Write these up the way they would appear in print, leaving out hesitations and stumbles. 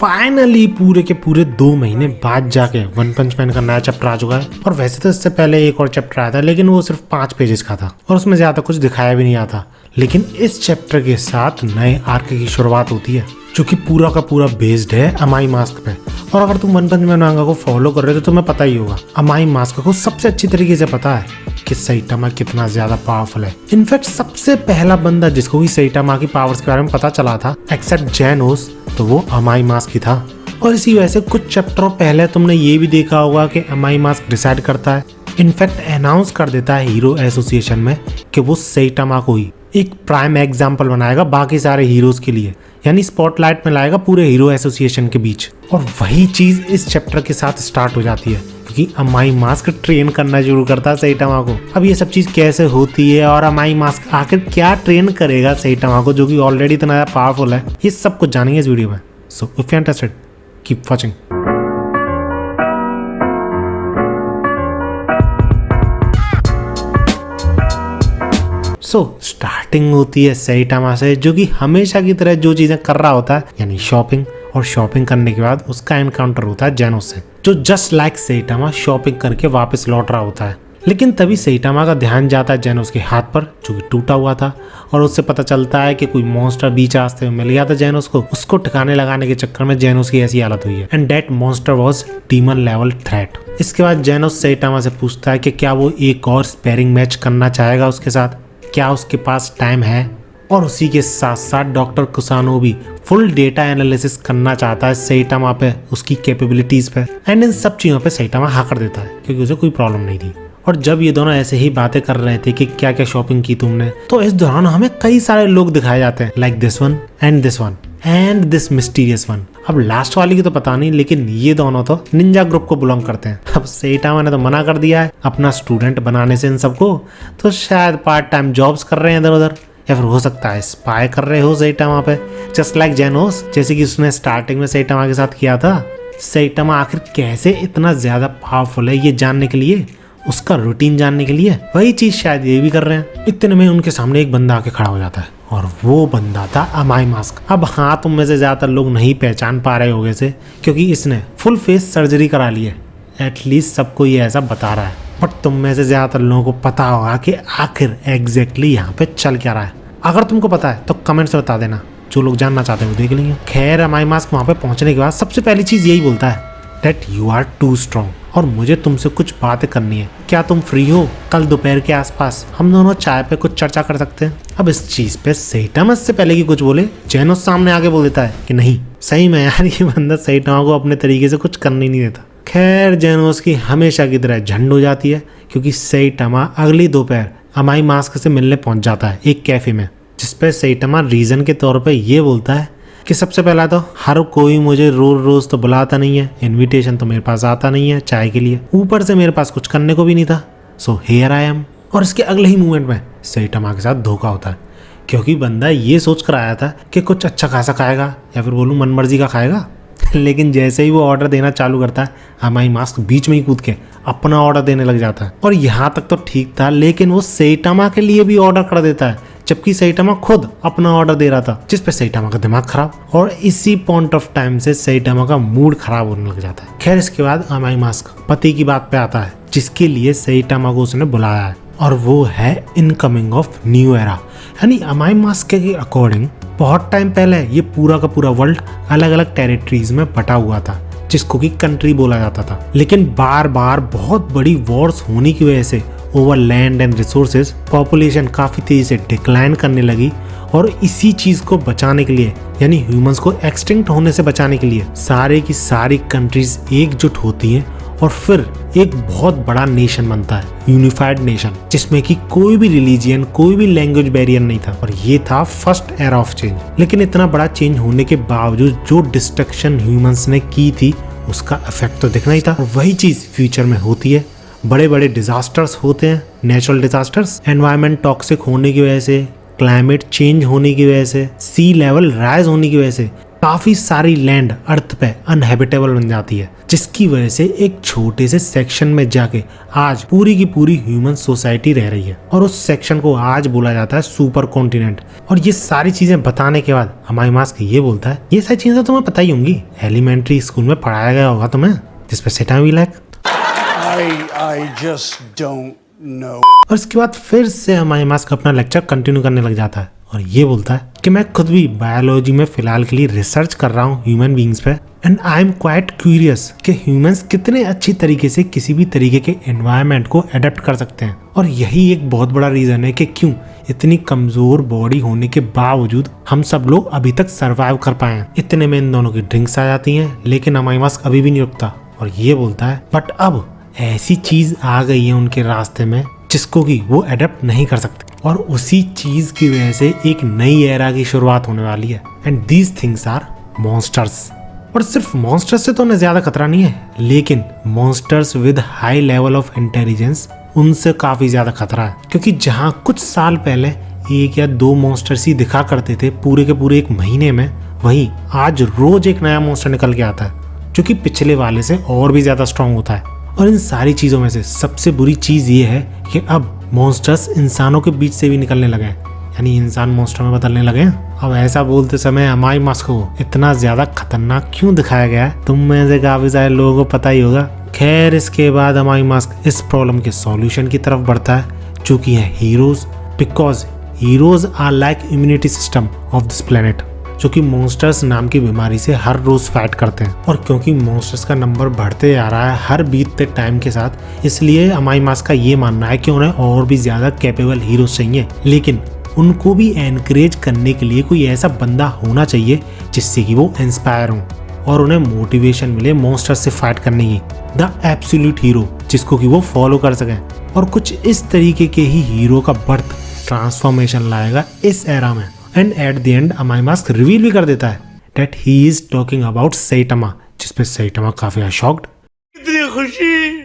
Finally पूरे के पूरे 2 महीने बाद जाके वन पंच मैन का नया चैप्टर आ चुका है। और वैसे तो इससे पहले एक और चैप्टर आया था, लेकिन वो सिर्फ 5 पेजेस का था और उसमें ज्यादा कुछ दिखाया भी नहीं आता। लेकिन इस चैप्टर के साथ नए आर्क की शुरुआत होती है, जो कि पूरा का पूरा बेस्ड है अमाई मास्क पे। और अगर तुम वन पंच मैन मांगा को फॉलो कर रहे हो तो तुम्हें पता ही होगा, अमाई मास्क को सबसे अच्छी तरीके से पता है कि सैटामा कितना ज्यादा पावरफुल है। इनफैक्ट सबसे पहला बंदा जिसको भी सैटामा की पावर्स के बारे में पता चला था एक्सेप्ट जेनोस, तो वो अमाई मास्क ही था। और इसी वजह से कुछ चैप्टरों पहले तुमने ये भी देखा होगा कि अमाई मास्क डिसाइड करता है, इनफैक्ट अनाउंस कर देता है हीरो एसोसिएशन में कि वो सैटामा को ही एक प्राइम एग्जाम्पल बनाएगा बाकी सारे हीरोज के लिए, यानी स्पॉटलाइट में लाएगा पूरे हीरो एसोसिएशन के बीच। और वही चीज इस चैप्टर के साथ स्टार्ट हो जाती है, क्योंकि अमाई मास्क ट्रेन करना शुरू करता है सैटामा को। अब ये सब चीज कैसे होती है और अमाई मास्क आखिर क्या ट्रेन करेगा सैटामा को, जो कि ऑलरेडी इतना ज्यादा पावरफुल है, ये सब कुछ जानेंगे इस वीडियो में। So if you interested keep watching. Starting होती है सैटामा से, जो कि हमेशा की तरह जो चीजें कर रहा होता है, यानी शॉपिंग। और शॉपिंग करने के बाद उसका एनकाउंटर होता है जेनोस से, जो जस्ट लाइक सैटामा शॉपिंग करके वापस लौट रहा होता है। लेकिन तभी सैटामा का ध्यान जाता है जेनोस के हाथ पर, जो कि टूटा हुआ था। और उससे पता चलता है कि कोई मॉन्स्टर बीच रास्ते में मिल गया था जेनोस को। उसको ठिकाने लगाने के चक्कर में जेनोस की ऐसी हालत हुई है, and that monster was demon level threat. इसके बाद जेनोस सैटामा से पूछता है कि क्या वो एक और स्पेयरिंग मैच करना चाहेगा उसके साथ, क्या उसके पास टाइम है। और उसी के साथ साथ डॉक्टर कुसानो भी फुल डेटा एनालिसिस करना चाहता है सैटामा पे, उसकी कैपेबिलिटीज पे। एंड इन सब चीजों पे सैटामा हाँ कर देता है, क्योंकि उसे कोई प्रॉब्लम नहीं थी। और जब ये दोनों ऐसे ही बातें कर रहे थे कि क्या क्या शॉपिंग की तुमने, तो इस दौरान हमें कई सारे लोग दिखाए जाते हैं, like this one and this mysterious one. अब लास्ट वाली की तो पता नहीं, लेकिन ये दोनों तो निंजा ग्रुप को बिलोंग करते हैं। अब सैटामा ने तो मना कर दिया है अपना स्टूडेंट बनाने से इन सबको, तो शायद पार्ट टाइम जॉब्स कर रहे हैं इधर उधर, या फिर हो सकता है स्पाई कर रहे हो सैटामा पे, जस्ट लाइक जेनोस, जैसे कि उसने स्टार्टिंग में सैटामा के साथ किया था। सैटामा आखिर कैसे इतना ज्यादा पावरफुल है ये जानने के लिए, उसका रूटीन जानने के लिए, वही चीज शायद ये भी कर रहे हैं। इतने में उनके सामने एक बंदा आके खड़ा हो जाता है, और वो बंदा था अमाई मास्क। अब हाँ, तुम में से ज्यादातर लोग नहीं पहचान पा रहे होगे से, क्योंकि इसने फुल फेस सर्जरी करा ली है, एटलीस्ट सबको ये ऐसा बता रहा है। बट तुम में से ज्यादातर लोगों को पता होगा कि आखिर एग्जैक्टली यहाँ पे चल क्या रहा है। अगर तुमको पता है तो कमेंट्स में बता देना, जो लोग जानना चाहते हैं वो देख लेंगे। खैर, अमाई मास्क वहाँ पे पहुंचने के बाद सबसे पहली चीज यही बोलता है, that you are too strong, और मुझे तुमसे कुछ बातें करनी है। क्या तुम फ्री हो? कल दोपहर के आसपास हम दोनों चाय पे कुछ चर्चा कर सकते हैं। अब इस चीज पे सैटामा से पहले कि कुछ बोले, जेनोस सामने आगे बोल देता है कि नहीं, सही में यार ये बंदा सैटामा को अपने तरीके से कुछ करने नहीं देता। खैर, जेनोस की हमेशा की तरह झंड हो जाती है, क्योंकि सैटामा अगली दोपहर अमाई मास्क से मिलने पहुंच जाता है एक कैफे में, जिसपे सैटामा रीजन के तौर पे ये बोलता है कि सबसे पहला तो हर कोई मुझे रोज रोज तो बुलाता नहीं है, इनविटेशन तो मेरे पास आता नहीं है चाय के लिए, ऊपर से मेरे पास कुछ करने को भी नहीं था, सो हियर आई एम। और इसके अगले ही मूवमेंट में सैटामा के साथ धोखा होता है, क्योंकि बंदा ये सोच कर आया था कि कुछ अच्छा खासा खाएगा, या फिर बोलूँ मनमर्जी का खाएगा। लेकिन जैसे ही वो ऑर्डर देना चालू करता है, अमाई मास्क बीच में ही कूद के अपना ऑर्डर देने लग जाता है। और यहाँ तक तो ठीक था, लेकिन वो सैटामा के लिए भी ऑर्डर कर देता है, जबकि सैटामा खुद अपना ऑर्डर दे रहा था, जिस पे सैटामा का दिमाग खराब। और इसी पॉइंट ऑफ टाइम से सैटामा का मूड खराब होने लग जाता है। खैर, इसके बाद अमाई मास्क पति की बात पे आता है, जिसके लिए सैटामा को उसने बुलाया है, और वो है इनकमिंग ऑफ न्यू एरा। यानी अमाई मास्क के अकॉर्डिंग बहुत टाइम पहले ये पूरा का पूरा वर्ल्ड अलग अलग टेरिटरीज में बटा हुआ था, जिसको कि कंट्री बोला जाता था। लेकिन बार बार बहुत बड़ी वॉर्स होने की वजह से over land and resources population काफी तेजी से डिक्लाइन करने लगी। और इसी चीज को बचाने के लिए, यानी ह्यूमंस को एक्सटिंक्ट होने से बचाने के लिए, सारे की सारी कंट्रीज एकजुट होती हैं और फिर एक बहुत बड़ा नेशन बनता है, यूनिफाइड नेशन, जिसमें कि कोई भी रिलीजियन, कोई भी लैंग्वेज बैरियर नहीं था। और ये था फर्स्ट एरा ऑफ चेंज। लेकिन इतना बड़ा चेंज होने के बावजूद जो डिस्ट्रक्शन ह्यूमंस ने की थी, उसका इफेक्ट तो दिखना ही था। और वही चीज फ्यूचर में होती है, बड़े बड़े डिजास्टर्स होते हैं, नेचुरल डिजास्टर्स, एनवायरमेंट टॉक्सिक होने की वजह से, क्लाइमेट चेंज होने की वजह से, सी लेवल राइज होने की वजह से काफी सारी लैंड अर्थ पे अनहेबिटेबल बन जाती है, जिसकी वजह से एक छोटे से सेक्शन में जाके आज पूरी की पूरी ह्यूमन सोसाइटी रह रही है और उस सेक्शन को आज बोला जाता है सुपर कॉन्टिनेंट। और ये सारी चीजें बताने के बाद हमारी मास्क ये बोलता है ये सारी चीजें तुम्हें पता ही होंगी, एलिमेंट्री स्कूल में पढ़ाया गया होगा तुम्हें, जिसपे सेटा भी like I just don't know। और इसके बाद फिर से हमारी मास्क अपना लेक्चर कंटिन्यू करने लग जाता है और ये बोलता है कि मैं खुद भी बायोलॉजी में फिलहाल के लिए रिसर्च कर रहा हूँ ह्यूमन बींग्स पे, and I am quite curious कि ह्यूमंस कितने अच्छी तरीके से किसी भी तरीके के एनवायरनमेंट को अडेप्ट कर सकते हैं। और यही एक बहुत बड़ा रीजन है कि क्यों इतनी कमजोर बॉडी होने के बावजूद हम सब लोग अभी तक सरवाइव कर पाए हैं। इतने में इन दोनों की ड्रिंक्स आ जाती हैं, लेकिन हमारी मास्क अभी भी नहीं रुकता और ये बोलता है बट अब ऐसी चीज आ गई है उनके रास्ते में जिसको कि वो अडेप्ट नहीं कर सकते, और उसी चीज की वजह से एक नई एरा की शुरुआत होने वाली है। And these things are monsters. और सिर्फ मॉन्स्टर्स से तो उन्हें ज्यादा खतरा नहीं है, लेकिन monsters with high level of intelligence उनसे काफी ज्यादा खतरा है। क्योंकि जहां कुछ साल पहले 1 या 2 मॉन्स्टर्स ही दिखा करते थे पूरे के पूरे 1 महीने में, वहीं आज रोज एक नया मॉन्स्टर निकल के आता है जो कि पिछले वाले से और भी ज्यादा स्ट्रांग होता है। और इन सारी चीजों में से सबसे बुरी चीज ये है कि अब मॉन्स्टर्स इंसानों के बीच से भी निकलने लगे हैं, यानी इंसान मॉन्स्टर में बदलने लगे हैं। अब ऐसा बोलते समय हमारी मास्क को इतना ज्यादा खतरनाक क्यों दिखाया गया है तुम में से काफी सारे लोगों को पता ही होगा। खैर इसके बाद हमारी मास्क इस प्रॉब्लम के सॉल्यूशन की तरफ बढ़ता है जो कि है heroes, because heroes are like immunity system of this planet, जो कि मॉन्स्टर्स नाम की बीमारी से हर रोज फाइट करते हैं। और क्योंकि मॉन्स्टर्स का नंबर बढ़ते आ रहा है हर बीतते टाइम के साथ, इसलिए हमारी मास्क का ये मानना है कि उन्हें और भी ज्यादा कैपेबल हीरोज चाहिए, लेकिन उनको भी एनकरेज करने के लिए कोई ऐसा बंदा होना चाहिए जिससे कि वो इंस्पायर हो और उन्हें मोटिवेशन मिले मॉन्स्टर्स से फाइट करने की, द एब्सोल्यूट हीरो जिसको कि वो फॉलो कर सकें। और कुछ इस तरीके के ही हीरो का बर्थ ट्रांसफॉर्मेशन लाएगा इस एरा में। एंड एट द एंड हमारी मास्क रिवील भी कर देता है that he is talking about Saitama, जिसपे सैटामा काफी शॉक्ड। इतनी खुशी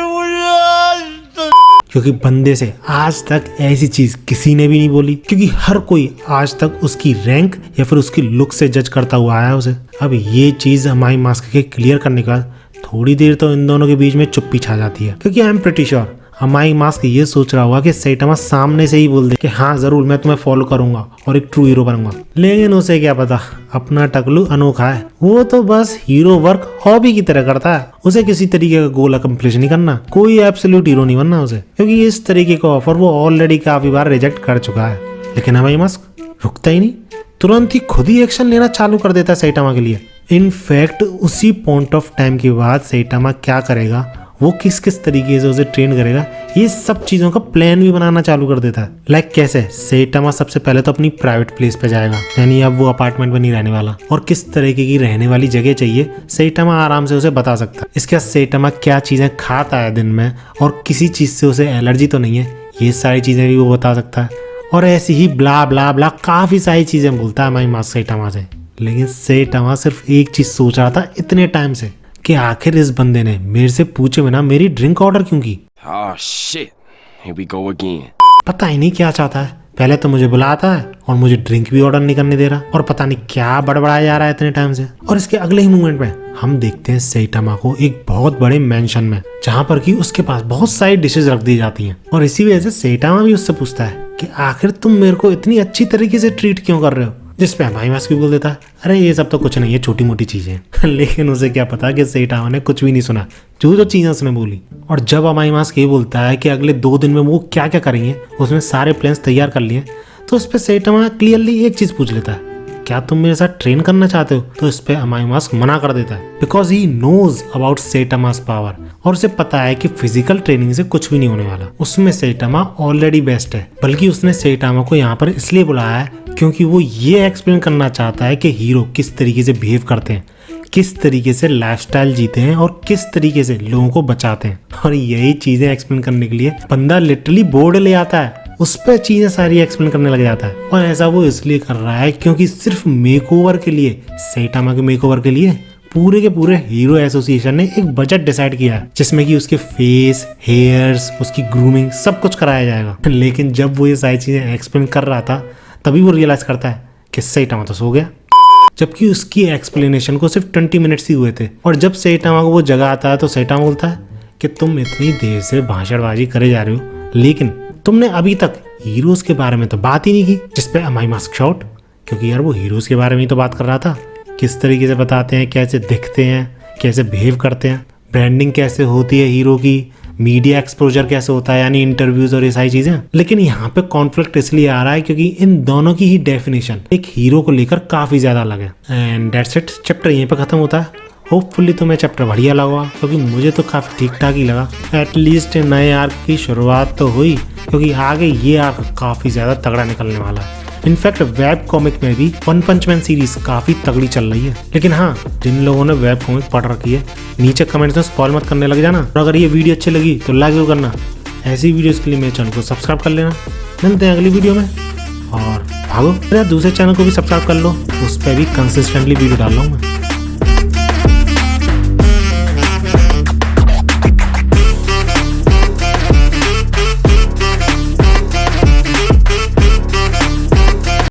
मुझे आज तक, क्योंकि बंदे से आज तक ऐसी चीज किसी ने भी नहीं बोली, क्योंकि हर कोई आज तक उसकी रैंक या फिर उसकी लुक से जज करता हुआ आया उसे। अब ये चीज हमारी मास्क के क्लियर करने के बाद थोड़ी देर तो इन दोनों के बीच में चुप्पी छा जाती है, क्योंकि आई एम प्रीटी श्योर हमारी मास्क ये सोच रहा होगा कि सैटामा सामने से ही बोल दे कि हाँ जरूर मैं तुम्हें फॉलो करूंगा और एक ट्रू हीरो बनूंगा। लेकिन उसे क्या पता अपना टकलू अनोखा है, वो तो बस हीरो वर्क हॉबी की तरह करता है। उसे किसी तरीके का गोल अकम्प्लिश नहीं करना, कोई एब्सोल्यूट हीरो नहीं बनना उसे, क्योंकि इस तरीके का ऑफर वो ऑलरेडी काफी बार रिजेक्ट कर चुका है। लेकिन हमारी मास्क रुकता ही नहीं, तुरंत ही खुद ही एक्शन लेना चालू कर देता है सैटामा के लिए। इनफैक्ट उसी पॉइंट ऑफ टाइम के बाद सैटामा क्या करेगा, वो किस किस तरीके से उसे ट्रेन करेगा, ये सब चीजों का प्लान भी बनाना चालू कर देता है। लाइक कैसे सैटामा सबसे पहले तो अपनी प्राइवेट प्लेस पे जाएगा, यानी अब वो अपार्टमेंट में नहीं रहने वाला, और किस तरीके की रहने वाली जगह चाहिए सैटामा आराम से उसे बता सकता है। इसके बाद सैटामा क्या चीजें खाता है दिन में और किसी चीज से उसे एलर्जी तो नहीं है, ये सारी चीजें भी वो बता सकता है। और ऐसी ही ब्ला ब्ला ब्ला काफी सारी चीजें बोलता है हमारी मास्क सैटामा से। लेकिन सैटामा सिर्फ एक चीज सोच रहा था इतने टाइम से कि आखिर इस बंदे ने मेरे से पूछे बिना मेरी ड्रिंक ऑर्डर क्यों की। Oh shit, here we go again। पता ही नहीं क्या चाहता है, पहले तो मुझे बुलाता है और मुझे ड्रिंक भी ऑर्डर नहीं करने दे रहा, और पता नहीं क्या बड़बड़ाया जा रहा है इतने टाइम से। और इसके अगले ही मूवमेंट में हम देखते हैं सैटामा को एक बहुत बड़े मेंशन में, जहाँ पर कि उसके पास बहुत सारी डिशेज रख दी जाती हैं। और इसी वजह से सैटामा भी उससे पूछता है कि आखिर तुम मेरे को इतनी अच्छी तरीके से ट्रीट क्यों कर रहे हो, जिसपे हमारी मास्क भी बोल देता है अरे ये सब तो कुछ नहीं है, छोटी मोटी चीजें। लेकिन उसे क्या पता कि सैटामा ने कुछ भी नहीं सुना जो जो चीजें उसने बोली। और जब हमारी मास्क ये बोलता है कि अगले 2 दिन में वो क्या क्या करेंगे, उसमें सारे प्लान्स तैयार कर लिए, तो उस पर सैटामा क्लियरली एक चीज पूछ लेता है क्या तुम मेरे साथ ट्रेन करना चाहते हो। तो इस पे हमारी मास्क मना कर देता है because he knows about Saitama's power, और उसे पता है कि फिजिकल ट्रेनिंग से कुछ भी नहीं होने वाला, उसमें सैटामा ऑलरेडी बेस्ट है। बल्कि उसने सैटामा को यहाँ पर इसलिए बुलाया है क्योंकि वो ये एक्सप्लेन करना चाहता है कि हीरो किस तरीके से बिहेव करते हैं, किस तरीके से लाइफस्टाइल जीते हैं और किस तरीके से लोगों को बचाते हैं। और यही चीजें एक्सप्लेन करने के लिए बंदा लिटरली बोर्ड ले आता है, उस पर चीजें सारी एक्सप्लेन करने लग जाता है। और ऐसा वो इसलिए कर रहा है क्योंकि सिर्फ मेकओवर के लिए, सैटामा के मेकओवर के लिए पूरे के पूरे हीरो एसोसिएशन ने एक बजट डिसाइड किया है जिसमें कि उसके फेस, हेयर्स, उसकी ग्रूमिंग सब कुछ कराया जाएगा। लेकिन जब वो ये सारी चीजें एक्सप्लेन कर रहा था तभी वो रियलाइज करता है कि सैटामा तो सो गया। जबकि उसकी एक्सप्लेनेशन को सिर्फ 20 मिनट्स ही हुए थे। और जब सेइटामा को वो जगह आता है तो सेइटामा बोलता है कि तुम इतनी देर से भाषणबाजी करे जा रहे हो, लेकिन तुमने अभी तक हीरोज के बारे में तो बात ही नहीं की। जिसपे माई मास्क शॉट, क्योंकि यार वो हीरोज के बारे में ही तो बात कर रहा था, किस तरीके से बताते हैं, कैसे दिखते हैं, कैसे बिहेव करते हैं, ब्रांडिंग कैसे होती है हीरो की, मीडिया एक्सपोजर कैसे होता है, यानी इंटरव्यूज और ये सारी चीजें। लेकिन यहाँ पे कॉन्फ्लिक्ट इसलिए आ रहा है क्योंकि इन दोनों की ही डेफिनेशन एक हीरो को लेकर काफी ज्यादा अलग है। एंड दैट्स इट, चैप्टर यहीं पे खत्म होता है। होपफुली तुम्हें चैप्टर बढ़िया लगा, क्योंकि मुझे तो काफी ठीक ठाक ही लगा। एटलीस्ट नए आर्क की शुरुआत तो हुई, क्योंकि आगे ये आर्क काफी ज्यादा तगड़ा निकलने वाला है। इनफैक्ट वेब कॉमिक में भी वन पंच मैन सीरीज काफी तगड़ी चल रही है। लेकिन हाँ, जिन लोगों ने वेब कॉमिक पढ़ रखी है नीचे कमेंट्स में स्पॉइल मत करने लग जाना। और अगर ये वीडियो अच्छी लगी तो लाइक जरूर करना। ऐसी वीडियोस के लिए मेरे चैनल को सब्सक्राइब कर लेना। मिलते हैं अगली वीडियो में। और भागो, मेरा दूसरे चैनल को भी सब्सक्राइब कर लो, उस पर भी कंसिस्टेंटली वीडियो डाल रहा हूँ मैं।